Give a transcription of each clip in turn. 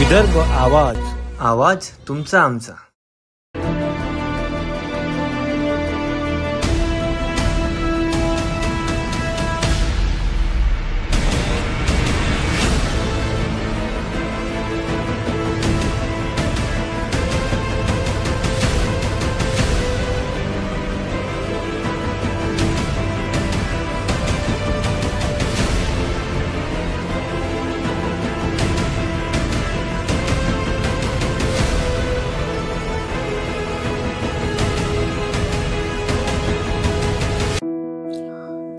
विदर्भ आवाज, आवाज तुमचा आमचा।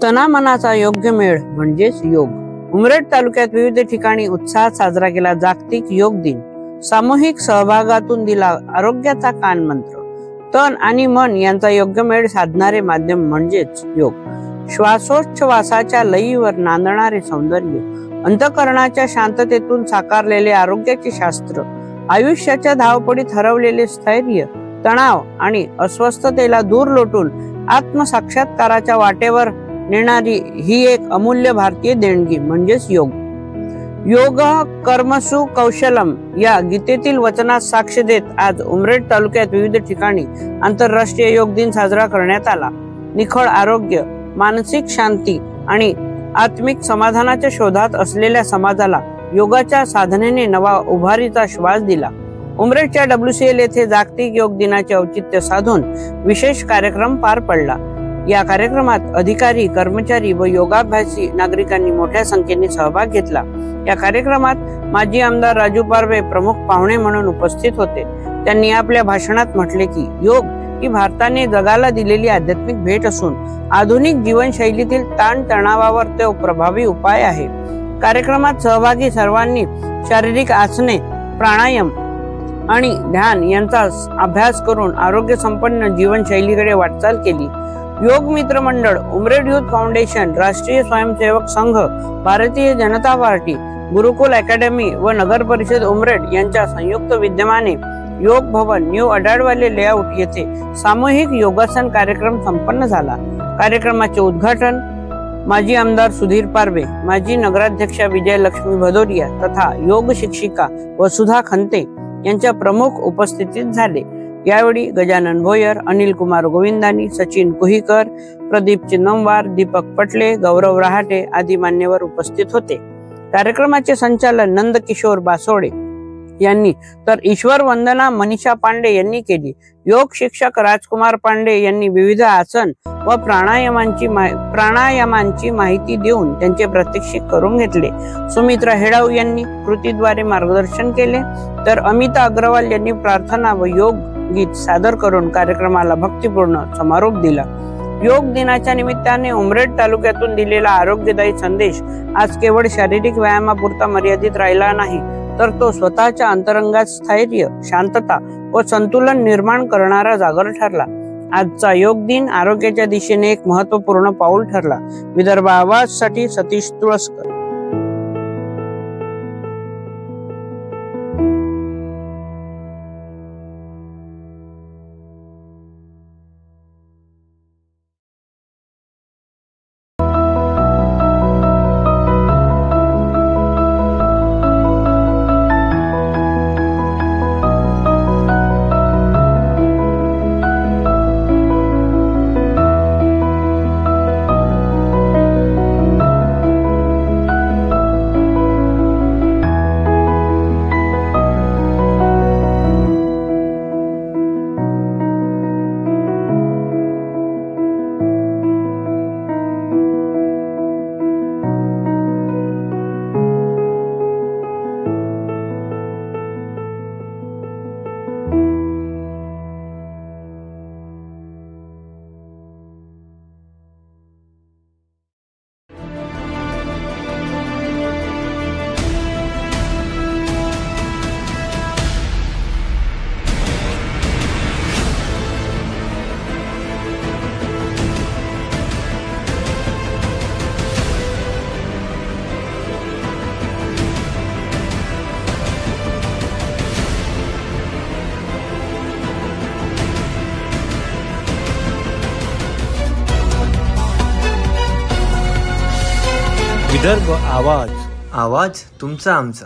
तनामनाचा योग्य मेळ म्हणजेच योग। उमरेड तालुक्यात विविध ठिकाणी उत्साहात साजरा केला जागतिक योग दिन। सामूहिक सहभागातून दिला आरोग्याचा कान मंत्र। तन आणि मन यांचा योग्य मेळ साधणारे माध्यम म्हणजेच योग। श्वासोच्छवासाच्या लयीवर नांदणारे सौंदर्य, अंतःकरणाच्या शांततेतून साकारलेले आरोग्याचे शास्त्र, आयुष्याच्या धावपळीत हरवलेले स्थैर्य, तणाव आणि अस्वस्थतेला दूर लोटून आत्मसाक्षात्काराच्या वाटेवर नेणारी ही एक अमूल्य भारतीय देणगी म्हणजेच योग। योग कर्मसु कौशलम या गीतेतील वचनात साक्ष देत आज उमरेड तालुक्यात विविध ठिकाणी आंतरराष्ट्रीय योग दिन साजरा करण्यात आला। निखळ आरोग्य, मानसिक शांती आणि आत्मिक समाधानाच्या शोधात असलेल्या समाजाला योगाच्या साधनेने नवा उभारीचा श्वास दिला। उमरेडच्या WCL येथे जागतिक योग दिनाचे औचित्य साधून विशेष कार्यक्रम पार पडला। या कार्यक्रमात अधिकारी, कर्मचारी व योगाभ्यासी नागरिकांनी मोठ्या संख्येने सहभाग घेतला। या कार्यक्रमात माजी आमदार राजू पारवे प्रमुख पाहुणे म्हणून उपस्थित होते। त्यांनी आपल्या भाषणात म्हटले की योग ही भारताने जगाला दिलेली आध्यात्मिक भेट असून आधुनिक जीवनशैलीतील ताण तणावावर तो प्रभावी उपाय आहे। कार्यक्रमात सहभागी सर्वांनी शारीरिक आसने, प्राणायाम आणि ध्यान यांचा अभ्यास करून आरोग्य संपन्न जीवनशैलीकडे वाटचाल केली। योग मित्र मंडळ, उमरेड युथ फाउंडेशन, राष्ट्रीय स्वयंसेवक संघ, भारतीय जनता पार्टी, गुरुकुल अकॅडमी व नगर परिषद उमरेड यांच्या संयुक्त विद्यमाने योग भवन, न्यू अडाडवाले लेआउट येथे सामूहिक योगासन कार्यक्रम संपन्न झाला। कार्यक्रमाचे उद्घाटन माजी आमदार सुधीर पारवे, माजी नगराध्यक्षा विजयलक्ष्मी भदौरिया तथा योग शिक्षिका वसुधा खंते यांच्या प्रमुख उपस्थितीत झाले। यावेळी गजानन भोयर, अनिल कुमार गोविंदानी, सचिन कुहीकर, प्रदीप चिन्नमवार, दीपक पटले, गौरव रहाटे आदी मान्यवर उपस्थित होते। कार्यक्रमाचे संचालन नंदकिशोर बासोडे यांनी तर ईश्वर वंदना मनीषा पांडे यांनी केली। योग शिक्षक राजकुमार पांडे यांनी विविध आसन व प्राणायामांची माहिती देऊन त्यांचे प्रात्यक्षिक करून घेतले। सुमित्रा हेडाव यांनी कृतीद्वारे मार्गदर्शन केले, तर अमिता अग्रवाल यांनी प्रार्थना व योग गीत सादर करून कार्यक्रमाला भक्तिपूर्ण समारोप दिला। योग दिनाच्या निमित्ताने उमरेड तालुक्यातून दिलेला आरोग्यदायी संदेश आज केवळ शारीरिक व्यायामापुरता मर्यादित राहिला नाही, तर तो स्वतःच्या अंतरंगात स्थैर्य, शांतता व संतुलन निर्माण करणारा जागर ठरला। आजचा योग दिन आरोग्याच्या दिशेने एक महत्त्वपूर्ण पाऊल ठरला। विदर्भ आवाज साठी सतीश तुळसकर। विदर्भ आवाज, आवाज तुमचा आमचा।